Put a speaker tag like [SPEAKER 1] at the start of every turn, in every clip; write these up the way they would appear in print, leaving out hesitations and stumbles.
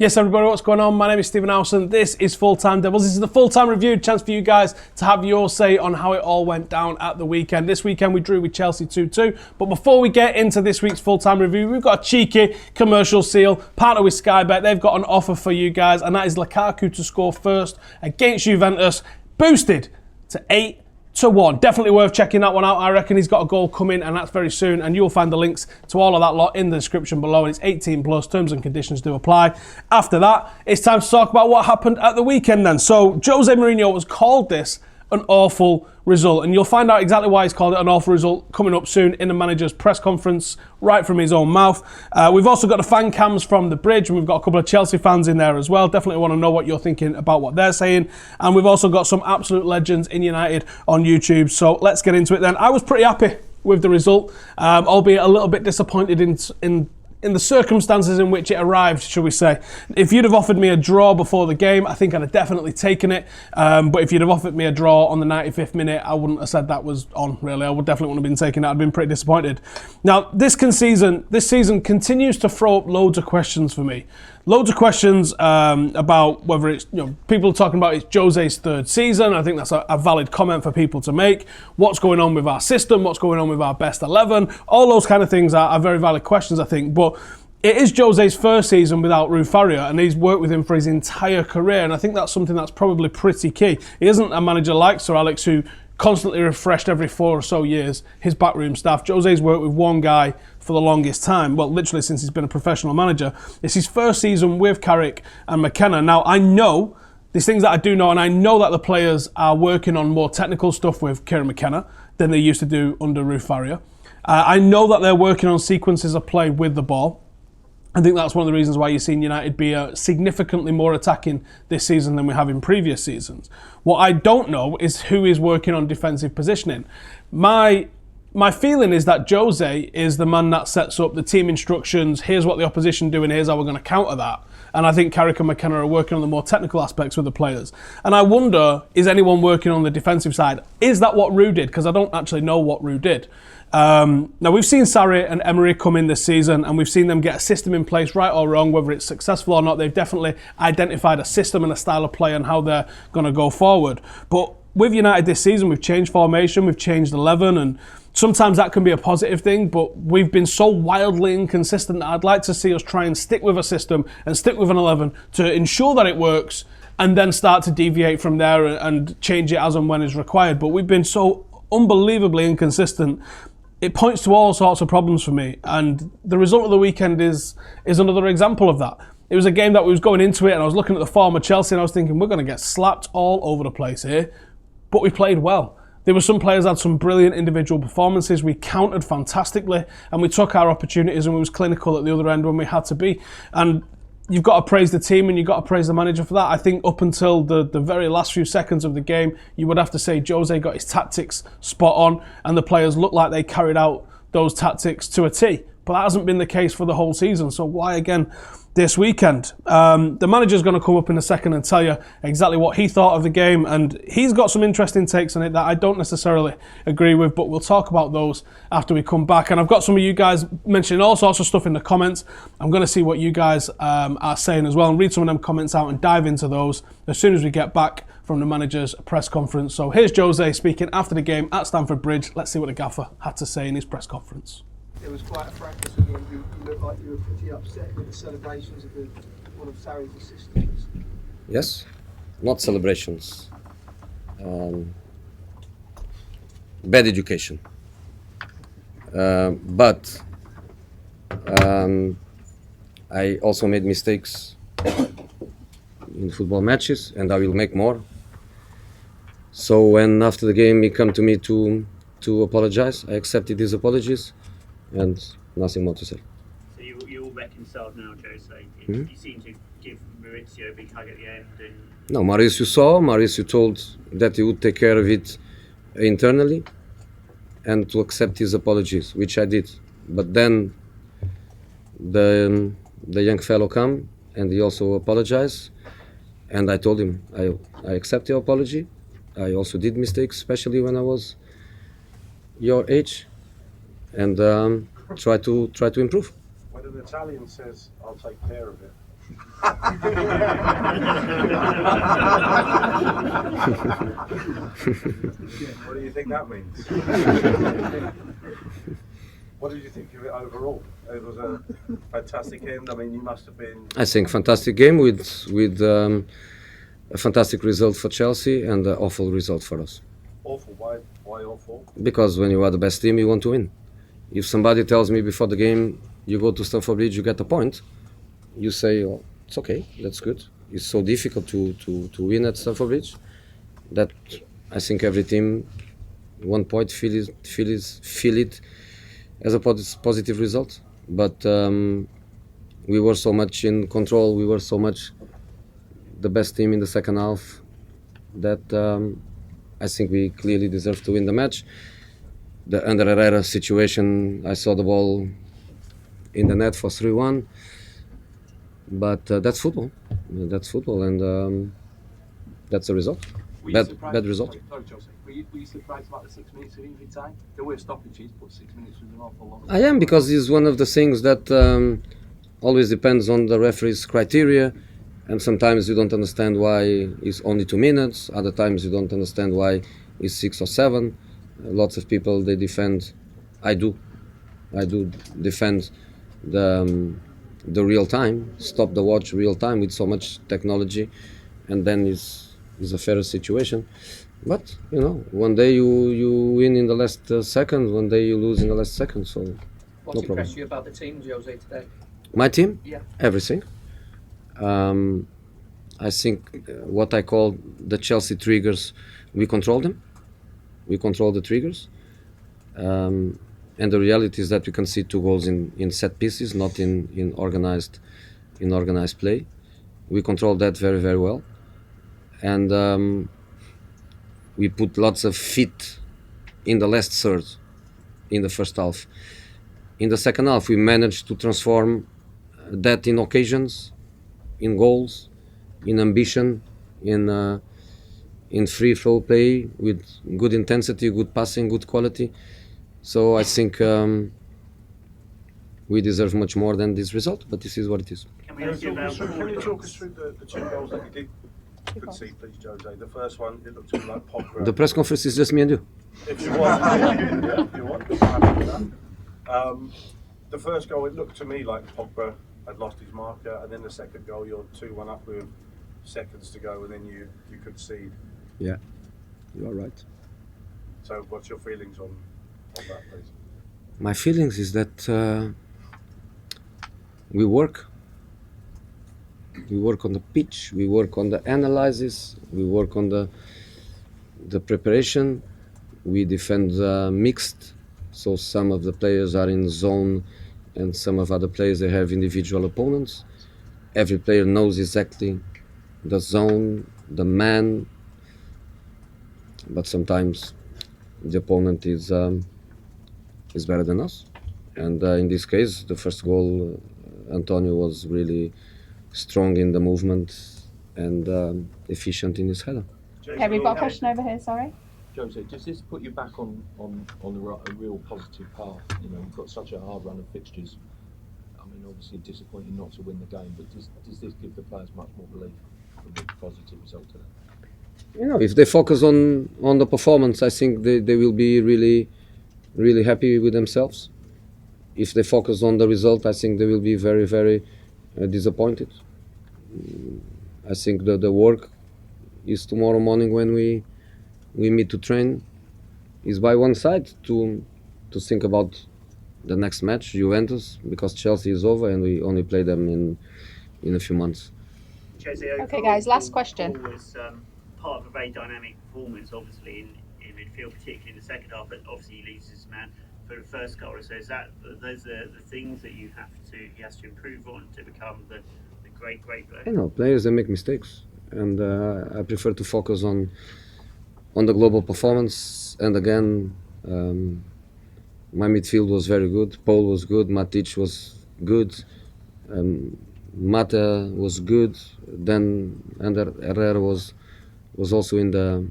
[SPEAKER 1] Yes, everybody, what's going on? My name is Stephen Howson. This is Full Time Devils. This is the Full Time Review, chance for you guys to have your say on how it all went down at the weekend. This weekend we drew with Chelsea 2-2. But before we get into this week's Full Time Review, we've got a cheeky commercial seal, partner with Sky Bet. They've got an offer for you guys, and that is Lukaku to score first against Juventus, boosted to 8-1. Definitely worth checking that one out. I reckon he's got a goal coming, and that's very soon. And you'll find the links to all of that lot in the description below. And it's 18 plus. Terms and conditions do apply. After that, it's time to talk about what happened at the weekend then. So Jose Mourinho has called this an awful result, and you'll find out exactly why he's called it an awful result coming up soon in the manager's press conference, right from his own mouth. We've also got the fan cams from the bridge, and we've got a couple of Chelsea fans in there as well. Definitely want to know what you're thinking about what they're saying. And we've also got some absolute legends in United on YouTube. So let's get into it then. I was pretty happy with the result, albeit a little bit disappointed in the circumstances in which it arrived, shall we say. If you'd have offered me a draw before the game, I think I'd have definitely taken it. But if you'd have offered me a draw on the 95th minute, I wouldn't have said that was on, really. I would definitely wouldn't have been taking it. I'd been pretty disappointed. Now, this season continues to throw up loads of questions for me. Loads of questions about whether it's, people are talking about it's Jose's third season. I think that's a valid comment for people to make. What's going on with our system? What's going on with our best 11? All those kind of things are very valid questions, I think. But it is Jose's first season without Rui Faria, and he's worked with him for his entire career. And I think that's something that's probably pretty key. He isn't a manager like Sir Alex, who constantly refreshed every 4 or so years his backroom staff. Jose's worked with one guy for the longest time, well, literally since he's been a professional manager. It's his first season with Carrick and McKenna. Now, I know these things that I do know, and I know that the players are working on more technical stuff with Kieran McKenna than they used to do under Rui Faria. I know that they're working on sequences of play with the ball. I think that's one of the reasons why you've seen United be significantly more attacking this season than we have in previous seasons. What I don't know is who is working on defensive positioning. My feeling is that Jose is the man that sets up the team instructions. Here's what the opposition do, and here's how we're going to counter that. And I think Carrick and McKenna are working on the more technical aspects with the players. And I wonder, is anyone working on the defensive side? Is that what Rue did? Because I don't actually know what Rue did. Now, we've seen Sarri and Emery come in this season, and we've seen them get a system in place, right or wrong, whether it's successful or not. They've definitely identified a system and a style of play and how they're going to go forward. But with United this season, we've changed formation, we've changed 11, and sometimes that can be a positive thing, but we've been so wildly inconsistent that I'd like to see us try and stick with a system and stick with an 11 to ensure that it works, and then start to deviate from there and change it as and when is required. But we've been so unbelievably inconsistent. It points to all sorts of problems for me, and the result of the weekend is another example of that. It was a game that we was going into it, and I was looking at the form of Chelsea, and I was thinking, we're going to get slapped all over the place here, but we played well. There were some players that had some brilliant individual performances. We countered fantastically, and we took our opportunities, and we was clinical at the other end when we had to be. And you've got to praise the team, and you've got to praise the manager for that. I think up until the very last few seconds of the game, you would have to say Jose got his tactics spot on, and the players looked like they carried out those tactics to a T. But that hasn't been the case for the whole season, so why again this weekend? The manager's going to come up in a second and tell you exactly what he thought of the game, and he's got some interesting takes on it that I don't necessarily agree with, but we'll talk about those after we come back. And I've got some of you guys mentioning all sorts of stuff in the comments. I'm going to see what you guys are saying as well, and read some of them comments out and dive into those as soon as we get back from the manager's press conference. So here's Jose speaking after the game at Stamford Bridge. Let's see what the gaffer had to say in his press conference.
[SPEAKER 2] It was quite a fracas for you. You looked like you were pretty upset with the celebrations of one of Sarri's assistants.
[SPEAKER 3] Yes, not celebrations. Bad education. But I also made mistakes in football matches, and I will make more. So when after the game he come to me to apologize, I accepted his apologies. And nothing more to say.
[SPEAKER 4] So you're all reconciled now, Jose? You seem to give Maurizio a big hug at the end.
[SPEAKER 3] No, Maurizio told that he would take care of it internally and to accept his apologies, which I did. But then the young fellow come and he also apologized, and I told him I accept your apology. I also did mistakes, especially when I was your age. And try to improve.
[SPEAKER 5] When an Italian says, "I'll take care of it," What do you think that means? What did you think of it overall? It was a fantastic end. I mean, you must have been.
[SPEAKER 3] I think fantastic game with a fantastic result for Chelsea and an awful result for us.
[SPEAKER 5] Awful. Why awful?
[SPEAKER 3] Because when you are the best team, you want to win. If somebody tells me before the game, you go to Stamford Bridge, you get a point, you say, oh, it's okay, that's good. It's so difficult to win at Stamford Bridge that I think every team, 1 point, feel it as a positive result. But we were so much in control, we were so much the best team in the second half that I think we clearly deserved to win the match. The under Herrera situation, I saw the ball in the net for 3-1, but that's football. That's football, and that's a result. Bad result.
[SPEAKER 6] Sorry, Chelsea. Were you surprised about the 6 minutes of injury time? There were stoppages, but 6 minutes was an awful lot.
[SPEAKER 3] I am, because it's one of the things that always depends on the referee's criteria, and sometimes you don't understand why it's only 2 minutes. Other times you don't understand why it's 6 or 7. Lots of people, they defend. I do defend the real time, stop the watch real time with so much technology, and then it's a fairer situation. But you know, one day you win in the last second, one day you lose in the last second. So
[SPEAKER 7] What's
[SPEAKER 3] no problem.
[SPEAKER 7] impressed you about the team, Jose, today?
[SPEAKER 3] My team,
[SPEAKER 7] Yeah.
[SPEAKER 3] everything. I think what I call the Chelsea triggers, we control them. We control the triggers. And the reality is that we can see 2 goals in set pieces, not in organized play. We control that very, very well. And we put lots of feet in the last third in the first half. In the second half, we managed to transform that in occasions, in goals, in ambition, in free flow play with good intensity, good passing, good quality. So I think we deserve much more than this result, but this is what it is.
[SPEAKER 4] Can we ask you about
[SPEAKER 5] Can you talk us through the 2 goals that you did concede, please, Jose? The first one, it looked to me like Pogba.
[SPEAKER 3] The press conference is just me and you.
[SPEAKER 5] If you want, yeah, if you want, I'm happy with that. The first goal, it looked to me like Pogba had lost his marker, and then the second goal, you're 2-1 up with seconds to go, and then you concede.
[SPEAKER 3] Yeah, you are right.
[SPEAKER 5] So, what's your feelings on that, please?
[SPEAKER 3] My feelings is that we work on the pitch, we work on the analysis, we work on the preparation, we defend mixed, so some of the players are in zone and some of other players, they have individual opponents. Every player knows exactly the zone, the man, but sometimes the opponent is better than us. And in this case, the first goal, Antonio was really strong in the movement and efficient in his header.
[SPEAKER 8] Okay, we've got a question over here, sorry.
[SPEAKER 6] Jose, does this put you back on a real positive path? You know, you've got such a hard run of fixtures. I mean, obviously disappointing not to win the game, but does this give the players much more belief from the positive result today?
[SPEAKER 3] You know, if they focus on the performance, I think they will be really, really happy with themselves. If they focus on the result, I think they will be very, very disappointed. I think the work is tomorrow morning when we meet to train, is by one side to think about the next match, Juventus, because Chelsea is over and we only play them in a few months.
[SPEAKER 4] Jose,
[SPEAKER 8] Okay, guys, last
[SPEAKER 4] overall,
[SPEAKER 8] question.
[SPEAKER 4] Paul was part of a very dynamic performance, obviously, in midfield, particularly in the second half, but obviously he leaves his man for the first goal. So is that those are the things that he has to improve on to become the great player?
[SPEAKER 3] You know, players, they make mistakes, and I prefer to focus on the global performance. And again, my midfield was very good. Paul was good. Matic was good. Mata was good. Then Ander Herrera was also in the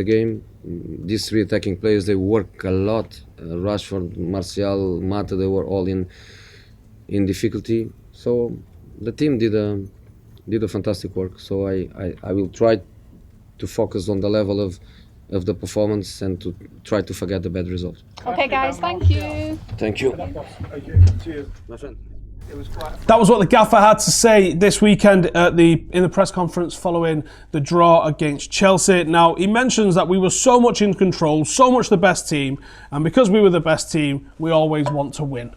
[SPEAKER 3] game. These 3 attacking players, they work a lot. Rashford, Martial, Mata, they were all in difficulty. So the team did a fantastic work. So I will try to focus on the level of the performance and to try to forget the bad result.
[SPEAKER 8] Okay, guys, thank you.
[SPEAKER 3] Thank you,
[SPEAKER 5] Okay, cheers.
[SPEAKER 3] my friend.
[SPEAKER 2] It was quite
[SPEAKER 1] That was what the gaffer had to say this weekend in the press conference following the draw against Chelsea. Now, he mentions that we were so much in control, so much the best team, and because we were the best team, we always want to win.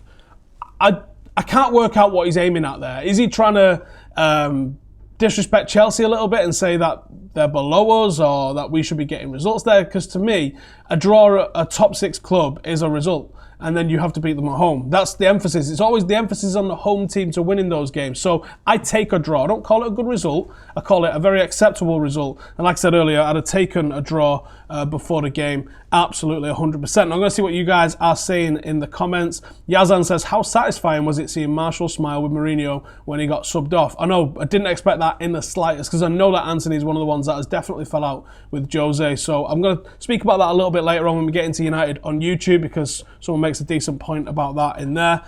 [SPEAKER 1] I can't work out what he's aiming at there. Is he trying to disrespect Chelsea a little bit and say that they're below us or that we should be getting results there? Because to me, a draw at a top 6 club is a result, and then you have to beat them at home. That's the emphasis. It's always the emphasis on the home team to winning those games. So I take a draw. I don't call it a good result. I call it a very acceptable result. And like I said earlier, I'd have taken a draw before the game. Absolutely 100%. I'm going to see what you guys are saying in the comments. Yazan says, how satisfying was it seeing Marshall smile with Mourinho when he got subbed off? I know, I didn't expect that in the slightest, because I know that Anthony's one of the ones that has definitely fell out with Jose. So I'm going to speak about that a little bit later on when we get into United on YouTube, because someone makes a decent point about that in there.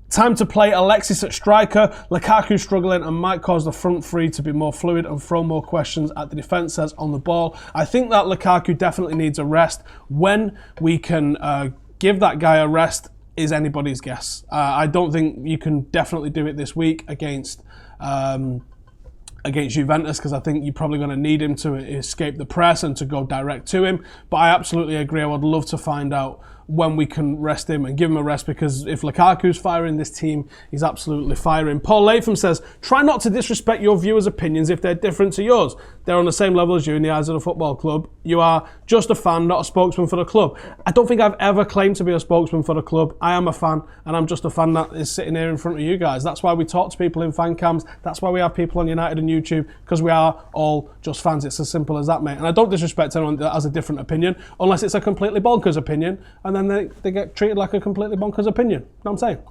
[SPEAKER 1] Time to play Alexis at striker. Lukaku struggling and might cause the front three to be more fluid and throw more questions at the defence, says on the ball. I think that Lukaku definitely needs a rest. When we can give that guy a rest is anybody's guess. I don't think you can definitely do it this week against Juventus, because I think you're probably going to need him to escape the press and to go direct to him. But I absolutely agree. I would love to find out when we can rest him and give him a rest, because if Lukaku's firing, this team is absolutely firing. Paul Latham says, try not to disrespect your viewers' opinions if they're different to yours. They're on the same level as you in the eyes of the football club. You are just a fan, not a spokesman for the club. I don't think I've ever claimed to be a spokesman for the club. I am a fan, and I'm just a fan that is sitting here in front of you guys. That's why we talk to people in fan cams. That's why we have people on United and YouTube, because we are all just fans. It's as simple as that, mate. And I don't disrespect anyone that has a different opinion, unless it's a completely bonkers opinion, and then they get treated like a completely bonkers opinion. You know what I'm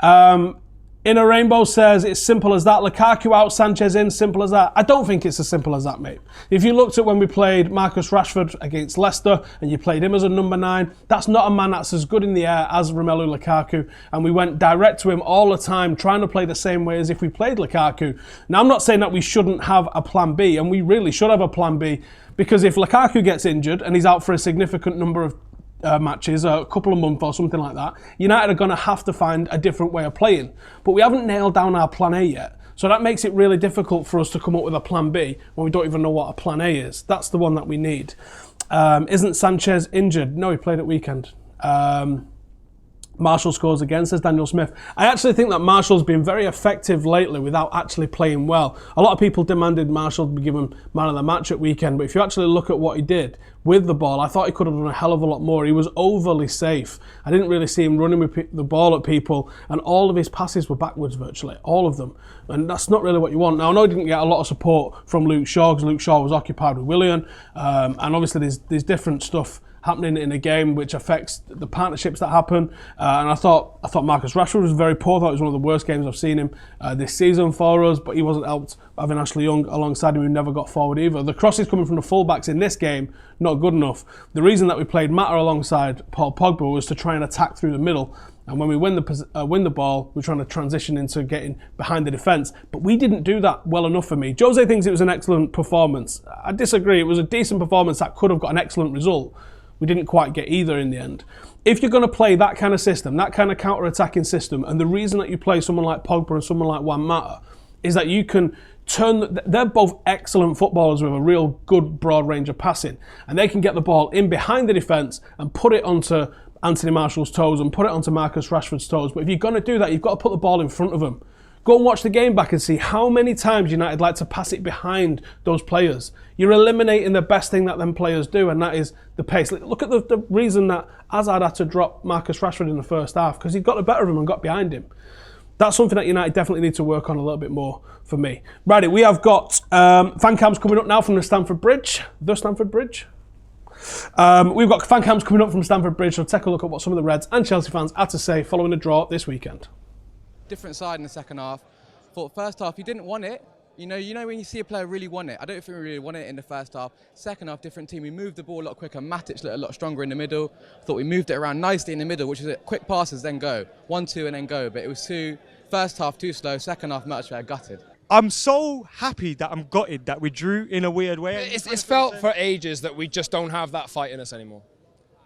[SPEAKER 1] saying? Inner Rainbow says, it's simple as that. Lukaku out, Sanchez in, simple as that. I don't think it's as simple as that, mate. If you looked at when we played Marcus Rashford against Leicester and you played him as a number 9, that's not a man that's as good in the air as Romelu Lukaku. And we went direct to him all the time, trying to play the same way as if we played Lukaku. Now, I'm not saying that we shouldn't have a plan B, and we really should have a plan B, because if Lukaku gets injured and he's out for a significant number of matches, a couple of months or something like that, United are going to have to find a different way of playing. But we haven't nailed down our plan A yet. So that makes it really difficult for us to come up with a plan B when we don't even know what a plan A is. That's the one that we need. Isn't Sanchez injured? No, he played at weekend. Marshall scores again, says Daniel Smith. I actually think that Marshall's been very effective lately without actually playing well. A lot of people demanded Marshall to be given man of the match at weekend, but if you actually look at what he did with the ball, I thought he could have done a hell of a lot more. He was overly safe. I didn't really see him running with the ball at people, and all of his passes were backwards virtually, all of them. And that's not really what you want. Now, I know he didn't get a lot of support from Luke Shaw, because Luke Shaw was occupied with Willian, and obviously there's different stuff happening in a game which affects the partnerships that happen. And I thought Marcus Rashford was very poor. I thought it was one of the worst games I've seen him this season for us, but he wasn't helped having Ashley Young alongside him, who never got forward either. The crosses coming from the fullbacks in this game, not good enough. The reason that we played Mata alongside Paul Pogba was to try and attack through the middle. And when we win the ball, we're trying to transition into getting behind the defence. But we didn't do that well enough for me. Jose thinks it was an excellent performance. I disagree. It was a decent performance that could have got an excellent result. We didn't quite get either in the end. If you're going to play that kind of system, that kind of counter-attacking system, and the reason that you play someone like Pogba and someone like Juan Mata is that you can they're both excellent footballers with a real good broad range of passing, and they can get the ball in behind the defence and put it onto Anthony Marshall's toes and put it onto Marcus Rashford's toes. But if you're going to do that, you've got to put the ball in front of them. Go and watch the game back and see how many times United like to pass it behind those players. You're eliminating the best thing that them players do, and that is the pace. Look at the reason that Hazard had to drop Marcus Rashford in the first half, because he got the better of him and got behind him. That's something that United definitely need to work on a little bit more for me. Righty, we have got Fancams coming up now from the Stamford Bridge. The Stamford Bridge. We've got Fancams coming up from Stamford Bridge, so take a look at what some of the Reds and Chelsea fans had to say following the draw this weekend.
[SPEAKER 9] Different side in the second half. Thought first half you didn't want it, You know when you see a player really want it. I don't think we really wanted it in the first half. Second half, different team. We moved the ball a lot quicker. Matic looked a lot stronger in the middle. I thought we moved it around nicely in the middle, which is it. Quick passes, then go. 1-2 and then go. But it was first half too slow. Second half much better. Gutted.
[SPEAKER 10] I'm so happy that I'm gutted that we drew in a weird way.
[SPEAKER 11] It's felt for ages that we just don't have that fight in us anymore.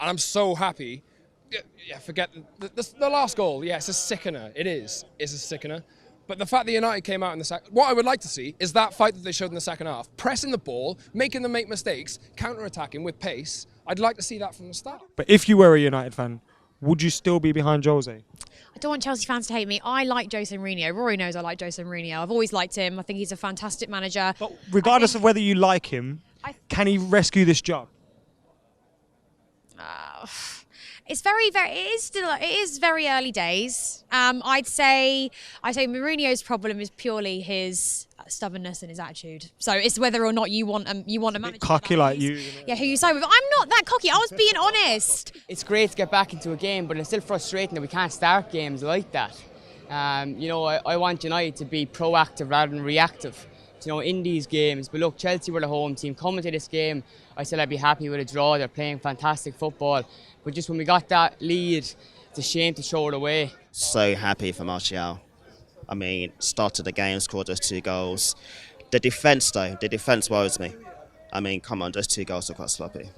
[SPEAKER 11] And I'm so happy. Yeah, forget the last goal. Yeah, it's a sickener. It is. It's a sickener. But the fact that United came out in the second... What I would like to see is that fight that they showed in the second half. Pressing the ball, making them make mistakes, counter-attacking with pace. I'd like to see that from the start.
[SPEAKER 10] But if you were a United fan, would you still be behind Jose?
[SPEAKER 12] I don't want Chelsea fans to hate me. I like Jose Mourinho. Rory knows I like Jose Mourinho. I've always liked him. I think he's a fantastic manager.
[SPEAKER 10] But regardless of whether you like him, can he rescue this job?
[SPEAKER 12] It's it is very early days. I'd say Mourinho's problem is purely his stubbornness and his attitude. So it's whether or not you want a manager
[SPEAKER 10] cocky like you.
[SPEAKER 12] Yeah, who you side with. I'm not that cocky. I was being honest.
[SPEAKER 13] It's great to get back into a game, but it's still frustrating that we can't start games like that. I want United to be proactive rather than reactive. In these games. But look, Chelsea were the home team. Coming to this game, I said I'd be happy with a draw. They're playing fantastic football. But just when we got that lead, it's a shame to throw it away.
[SPEAKER 14] So happy for Martial. I mean, started the game, scored those 2 goals. The defence worries me. I mean, come on, those 2 goals are quite sloppy.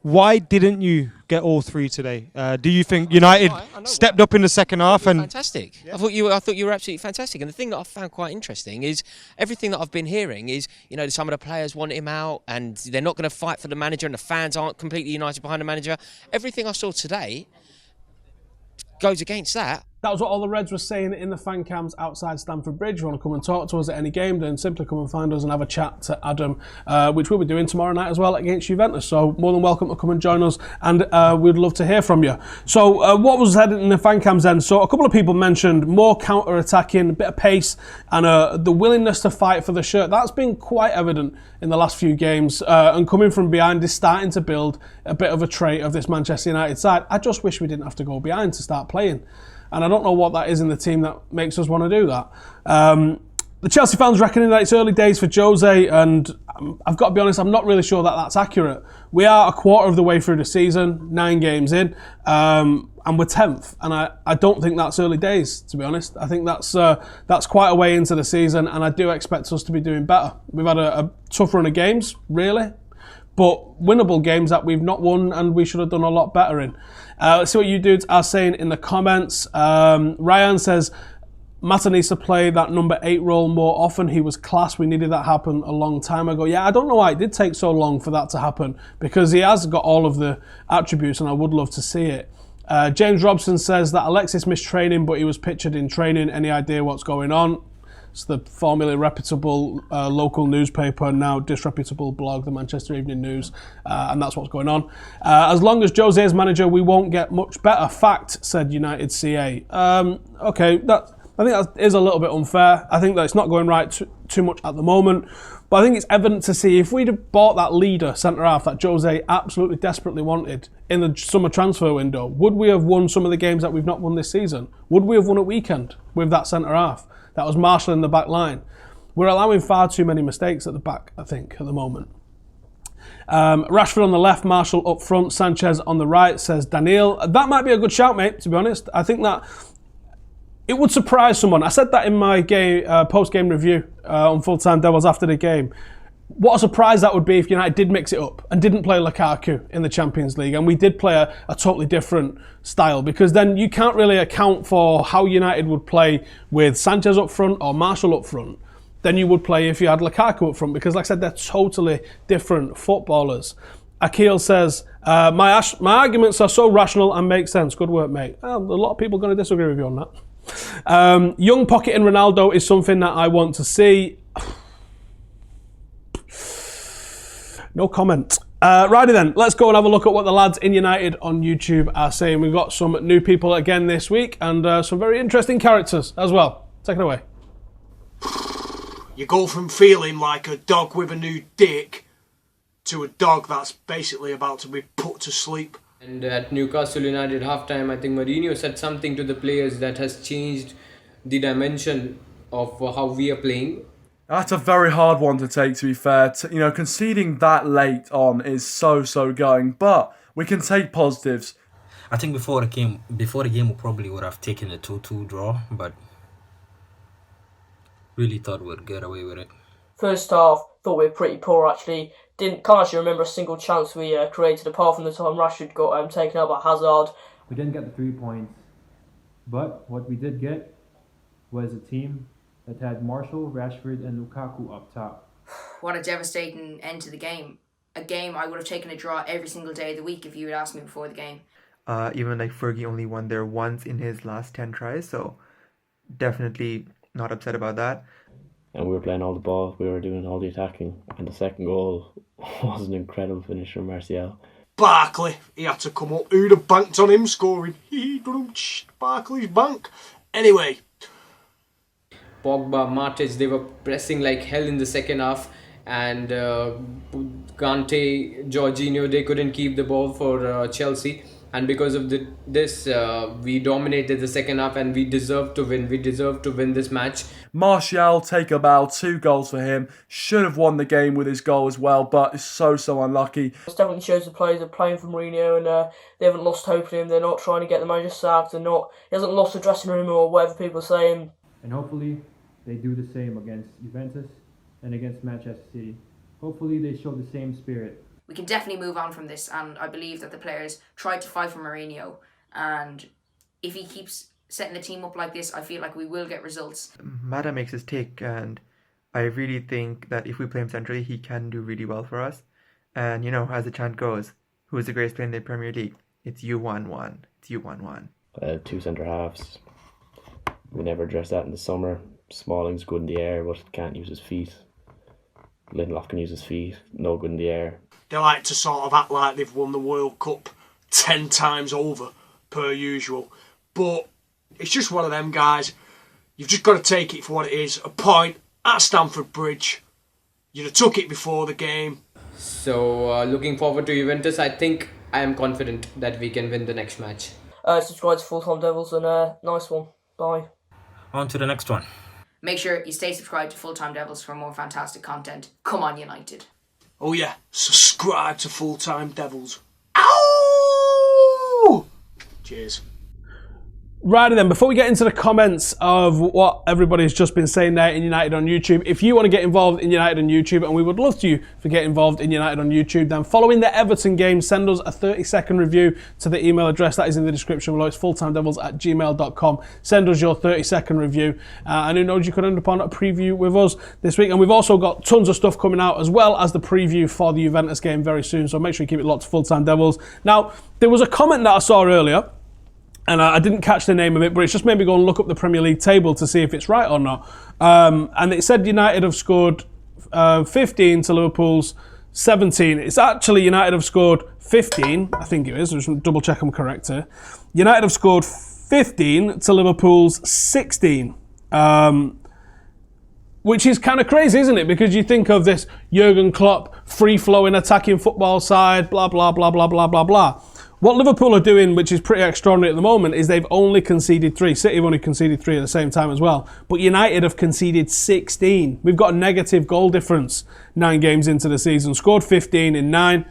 [SPEAKER 10] Why didn't you get all 3 today? Do you think United stepped up in the second half? And
[SPEAKER 15] fantastic. Yeah. I thought you were absolutely fantastic. And the thing that I found quite interesting is everything that I've been hearing is, some of the players want him out and they're not going to fight for the manager and the fans aren't completely united behind the manager. Everything I saw today goes against that.
[SPEAKER 1] That was what all the Reds were saying in the fan cams outside Stamford Bridge. If you want to come and talk to us at any game, then simply come and find us and have a chat to Adam, which we'll be doing tomorrow night as well against Juventus. So more than welcome to come and join us, and we'd love to hear from you. So what was said in the fan cams then? So a couple of people mentioned more counter-attacking, a bit of pace, and the willingness to fight for the shirt. That's been quite evident in the last few games, and coming from behind is starting to build a bit of a trait of this Manchester United side. I just wish we didn't have to go behind to start playing. And I don't know what that is in the team that makes us want to do that. The Chelsea fans reckoning that it's early days for Jose, and I've got to be honest, I'm not really sure that that's accurate. We are a quarter of the way through the season, 9 games in, and we're 10th. And I don't think that's early days, to be honest. I think that's quite a way into the season, and I do expect us to be doing better. We've had a tough run of games, really, but winnable games that we've not won and we should have done a lot better in. Let's see what you dudes are saying in the comments. Ryan says, Mata needs to play that number 8 role more often. He was class. We needed that happen a long time ago. Yeah, I don't know why it did take so long for that to happen, because he has got all of the attributes and I would love to see it. James Robson says that Alexis missed training, but he was pictured in training. Any idea what's going on? It's the formerly reputable local newspaper, now disreputable blog, the Manchester Evening News, and that's what's going on. As long as Jose is manager, we won't get much better. Fact, said United CA. Okay, I think that is a little bit unfair. I think that it's not going right too much at the moment, but I think it's evident to see if we'd have bought that leader centre-half that Jose absolutely desperately wanted in the summer transfer window, would we have won some of the games that we've not won this season? Would we have won at weekend with that centre-half? That was Marshall in the back line. We're allowing far too many mistakes at the back, I think, at the moment. Rashford on the left, Marshall up front, Sanchez on the right, says Daniel. That might be a good shout, mate, to be honest. I think that it would surprise someone. I said that in my post-game review on Full Time Devils after the game. What a surprise that would be if United did mix it up and didn't play Lukaku in the Champions League, and we did play a totally different style, because then you can't really account for how United would play with Sanchez up front or Marshall up front than you would play if you had Lukaku up front, because like I said, they're totally different footballers. Akil says, my arguments are so rational and make sense. Good work, mate. Well, a lot of people are going to disagree with you on that. Young Pocket and Ronaldo is something that I want to see. No comment. Righty then, let's go and have a look at what the lads in United on YouTube are saying. We've got some new people again this week and some very interesting characters as well. Take it away.
[SPEAKER 16] You go from feeling like a dog with a new dick to a dog that's basically about to be put to sleep.
[SPEAKER 17] And at Newcastle United halftime, I think Mourinho said something to the players that has changed the dimension of how we are playing.
[SPEAKER 18] That's a very hard one to take, to be fair. You know, conceding that late on is so going, but we can take positives.
[SPEAKER 19] I think before the game, we probably would have taken a 2-2 draw, but really thought we'd get away with it.
[SPEAKER 20] First half, thought we were pretty poor actually. Can't actually remember a single chance we created apart from the time Rashford got taken out by Hazard.
[SPEAKER 21] We didn't get the 3 points, but what we did get was a team that had Martial, Rashford and Lukaku up top.
[SPEAKER 22] What a devastating end to the game. A game I would have taken a draw every single day of the week if you had asked me before the game.
[SPEAKER 23] Even like Fergie only won there once in his last 10 tries, so definitely not upset about that.
[SPEAKER 24] And we were playing all the ball, we were doing all the attacking, and the second goal was an incredible finish from Martial.
[SPEAKER 16] Barkley, he had to come up. Who'd have banked on him scoring? Barkley's bank. Anyway.
[SPEAKER 17] Pogba, Matic, they were pressing like hell in the second half, and Kante, Jorginho, they couldn't keep the ball for Chelsea. And because of this, we dominated the second half and we deserved to win. We deserved to win this match.
[SPEAKER 18] Martial, take a bow, 2 goals for him. Should have won the game with his goal as well, but it's so unlucky.
[SPEAKER 20] It definitely shows the players are playing for Mourinho and they haven't lost hope in him. They're not trying to get the manager sacked. He hasn't lost the dressing room or whatever people are saying.
[SPEAKER 21] And hopefully they do the same against Juventus and against Manchester City. Hopefully they show the same spirit.
[SPEAKER 22] We can definitely move on from this, and I believe that the players tried to fight for Mourinho, and if he keeps setting the team up like this, I feel like we will get results.
[SPEAKER 23] Mata makes his take, and I really think that if we play him centrally, he can do really well for us. And, you know, as the chant goes, who is the greatest player in the Premier League? It's you 1-1. It's you 1-1.
[SPEAKER 24] 2 centre-halves. We never addressed that in the summer. Smalling's good in the air, but can't use his feet. Lindelof can use his feet, no good in the air.
[SPEAKER 16] They like to sort of act like they've won the World Cup 10 times over, per usual. But it's just one of them, guys. You've just got to take it for what it is. A point at Stamford Bridge. You'd have took it before the game.
[SPEAKER 17] So, looking forward to Juventus. I think I am confident that we can win the next match.
[SPEAKER 20] Subscribe to Full Time Devils and nice one. Bye.
[SPEAKER 19] On to the next one.
[SPEAKER 22] Make sure you stay subscribed to Full Time Devils for more fantastic content. Come on, United.
[SPEAKER 16] Oh yeah, subscribe to Full Time Devils. Ow! Cheers.
[SPEAKER 1] Right then, before we get into the comments of what everybody's just been saying there in United on YouTube, if you want to get involved in United on YouTube, and we would love you to get involved in United on YouTube, then following the Everton game, send us a 30-second review to the email address that is in the description below. It's fulltimedevils@gmail.com. Send us your 30-second review, and who knows, you could end up on a preview with us this week. And we've also got tons of stuff coming out, as well as the preview for the Juventus game very soon, so make sure you keep it locked to Full Time Devils. Now, there was a comment that I saw earlier, and I didn't catch the name of it, but it's just made me go and look up the Premier League table to see if it's right or not. And it said United have scored 15 to Liverpool's 17. It's actually United have scored 15, I think it is, just double check I'm correct here. United have scored 15 to Liverpool's 16. Which is kind of crazy, isn't it? Because you think of this Jurgen Klopp, free-flowing attacking football side, blah, blah, blah, blah, blah, blah, blah. What Liverpool are doing, which is pretty extraordinary at the moment, is they've only conceded 3. City have only conceded 3 at the same time as well. But United have conceded 16. We've got a negative goal difference 9 games into the season. Scored 15 in 9,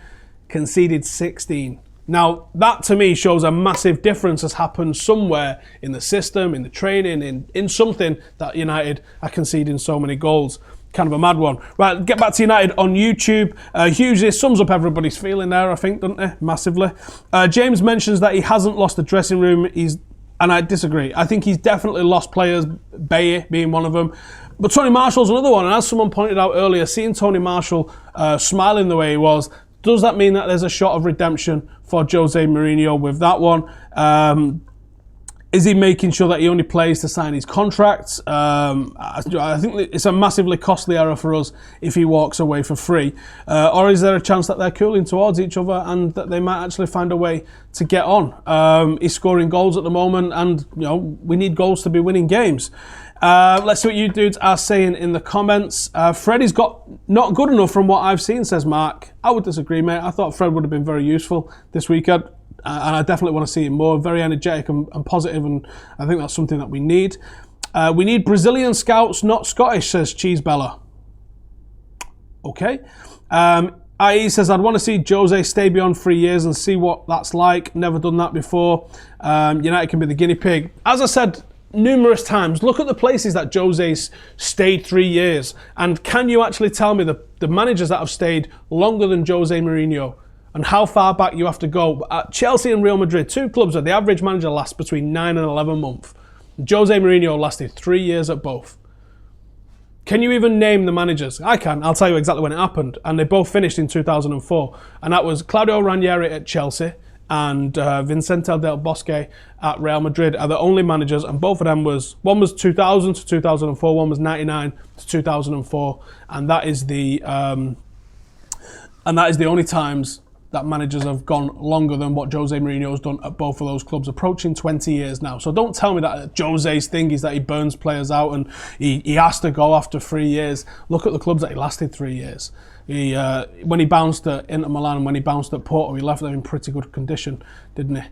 [SPEAKER 1] conceded 16. Now, that to me shows a massive difference has happened somewhere in the system, in the training, in something that United are conceding so many goals. Kind of a mad one. Right, get back to United on YouTube. Hughes sums up everybody's feeling there, I think, doesn't he? Massively. James mentions that he hasn't lost the dressing room. And I disagree. I think he's definitely lost players, Baye being one of them. But Tony Marshall's another one. And as someone pointed out earlier, seeing Tony Marshall smiling the way he was, does that mean that there's a shot of redemption for Jose Mourinho with that one? Is he making sure that he only plays to sign his contract? I think it's a massively costly error for us if he walks away for free. Or is there a chance that they're cooling towards each other and that they might actually find a way to get on? He's scoring goals at the moment, and we need goals to be winning games. Let's see what you dudes are saying in the comments. Freddie's got not good enough from what I've seen, says Mark. I would disagree, mate. I thought Fred would have been very useful this weekend. And I definitely want to see him more, very energetic and positive, and I think that's something that we need. We need Brazilian scouts, not Scottish, says Cheesebella. Okay. IE says, I'd want to see Jose stay beyond 3 years and see what that's like. Never done that before. United can be the guinea pig. As I said numerous times, look at the places that Jose's stayed 3 years. And can you actually tell me the managers that have stayed longer than Jose Mourinho and how far back you have to go? At Chelsea and Real Madrid, 2 clubs where the average manager lasts between 9 and 11 months. Jose Mourinho lasted 3 years at both. Can you even name the managers? I can. I'll tell you exactly when it happened. And they both finished in 2004. And that was Claudio Ranieri at Chelsea and Vicente Del Bosque at Real Madrid are the only managers. And both of them one was 2000 to 2004, one was 99 to 2004. And that is the only times that managers have gone longer than what Jose Mourinho has done at both of those clubs, approaching 20 years now. So don't tell me that Jose's thing is that he burns players out and he has to go after 3 years. Look at the clubs that he lasted 3 years. When he bounced at Inter Milan and when he bounced at Porto, he left them in pretty good condition, didn't he?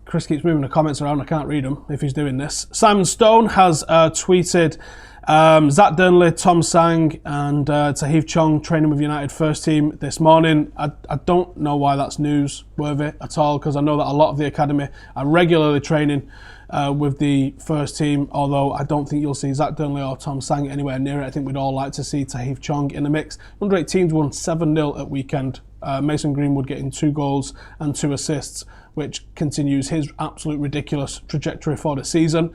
[SPEAKER 1] Chris keeps moving the comments around. I can't read them if he's doing this. Simon Stone has tweeted, Zach Durnley, Tom Sang and Tahith Chong training with United first team this morning. I don't know why that's newsworthy at all, because I know that a lot of the academy are regularly training with the first team, although I don't think you'll see Zach Durnley or Tom Sang anywhere near it. I think we'd all like to see Tahith Chong in the mix. Under-18s won 7-0 at weekend. Mason Greenwood getting 2 goals and 2 assists, which continues his absolute ridiculous trajectory for the season.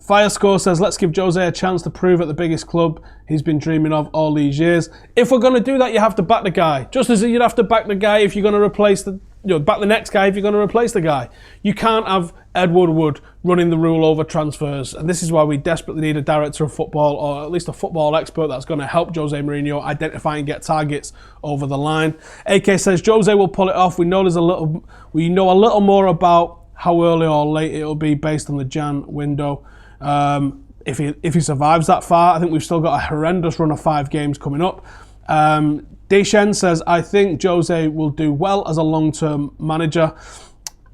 [SPEAKER 1] Firescore says, let's give Jose a chance to prove at the biggest club he's been dreaming of all these years. If we're going to do that, you have to back the guy. Just as you'd have to back the guy if you're going to replace back the next guy if you're going to replace the guy. You can't have Ed Woodward running the rule over transfers. And this is why we desperately need a director of football, or at least a football expert that's going to help Jose Mourinho identify and get targets over the line. AK says, Jose will pull it off. We know a little more about how early or late it'll be based on the Jan window. If he survives that far, I think we've still got a horrendous run of 5 games coming up. Deshen says, I think Jose will do well as a long-term manager.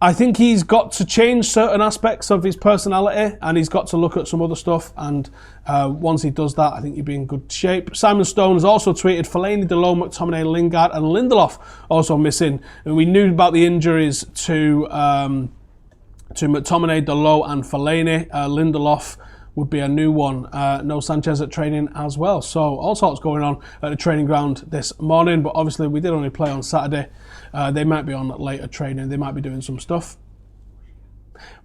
[SPEAKER 1] I think he's got to change certain aspects of his personality and he's got to look at some other stuff, and once he does that, I think he'll be in good shape. Simon Stone has also tweeted, Fellaini, Delon, McTominay, Lingard and Lindelof also missing. And we knew about the injuries to McTominay, Delon and Fellaini. Lindelof would be a new one. No Sanchez at training as well. So all sorts going on at the training ground this morning, but obviously we did only play on Saturday. They might be on later training. They might be doing some stuff.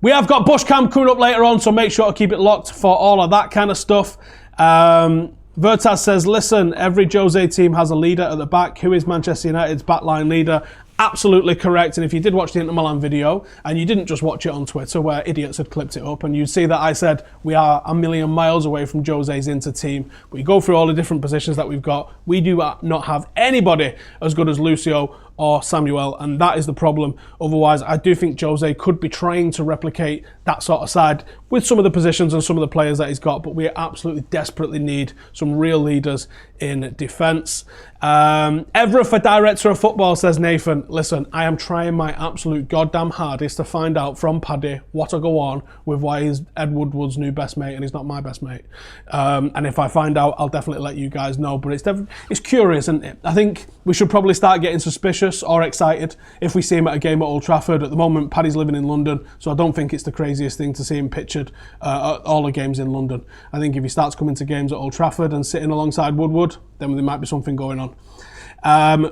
[SPEAKER 1] We have got Bush Camp coming up later on, so make sure to keep it locked for all of that kind of stuff. Vertas says, listen, every Jose team has a leader at the back. Who is Manchester United's backline leader? Absolutely correct. And if you did watch the Inter Milan video and you didn't just watch it on Twitter where idiots had clipped it up, and you'd see that I said we are a million miles away from Jose's Inter team. We go through all the different positions that we've got. We do not have anybody as good as Lucio or Samuel, and that is the problem. Otherwise, I do think Jose could be trying to replicate that sort of side with some of the positions and some of the players that he's got, but we absolutely desperately need some real leaders in defence. Evra for director of football, says Nathan. Listen, I am trying my absolute goddamn hardest to find out from Paddy what I go on with why he's Ed Woodward's new best mate and he's not my best mate. And if I find out, I'll definitely let you guys know. But it's curious, isn't it? I think we should probably start getting suspicious or excited if we see him at a game at Old Trafford. At the moment, Paddy's living in London, so I don't think it's the craziest thing to see him pictured at all the games in London. I think if he starts coming to games at Old Trafford and sitting alongside Woodward, then there might be something going on.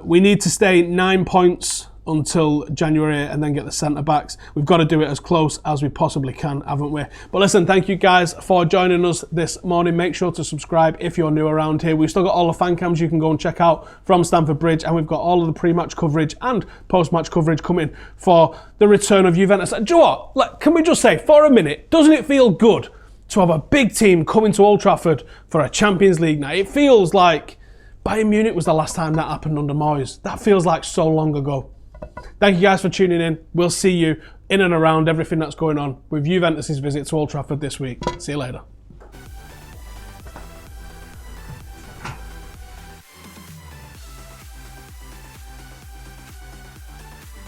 [SPEAKER 1] We need to stay 9 points until January and then get the centre backs. We've got to do it as close as we possibly can, haven't we? But listen, thank you guys for joining us this morning. Make sure to subscribe if you're new around here. We've still got all the fan cams you can go and check out from Stamford Bridge, and we've got all of the pre-match coverage and post-match coverage coming for the return of Juventus. Do you know what? Can we just say, for a minute, doesn't it feel good to have a big team coming to Old Trafford for a Champions League night? It feels like Bayern Munich was the last time that happened under Moyes. That feels like so long ago. Thank you guys for tuning in. We'll see you in and around everything that's going on with Juventus' visit to Old Trafford this week. See you later.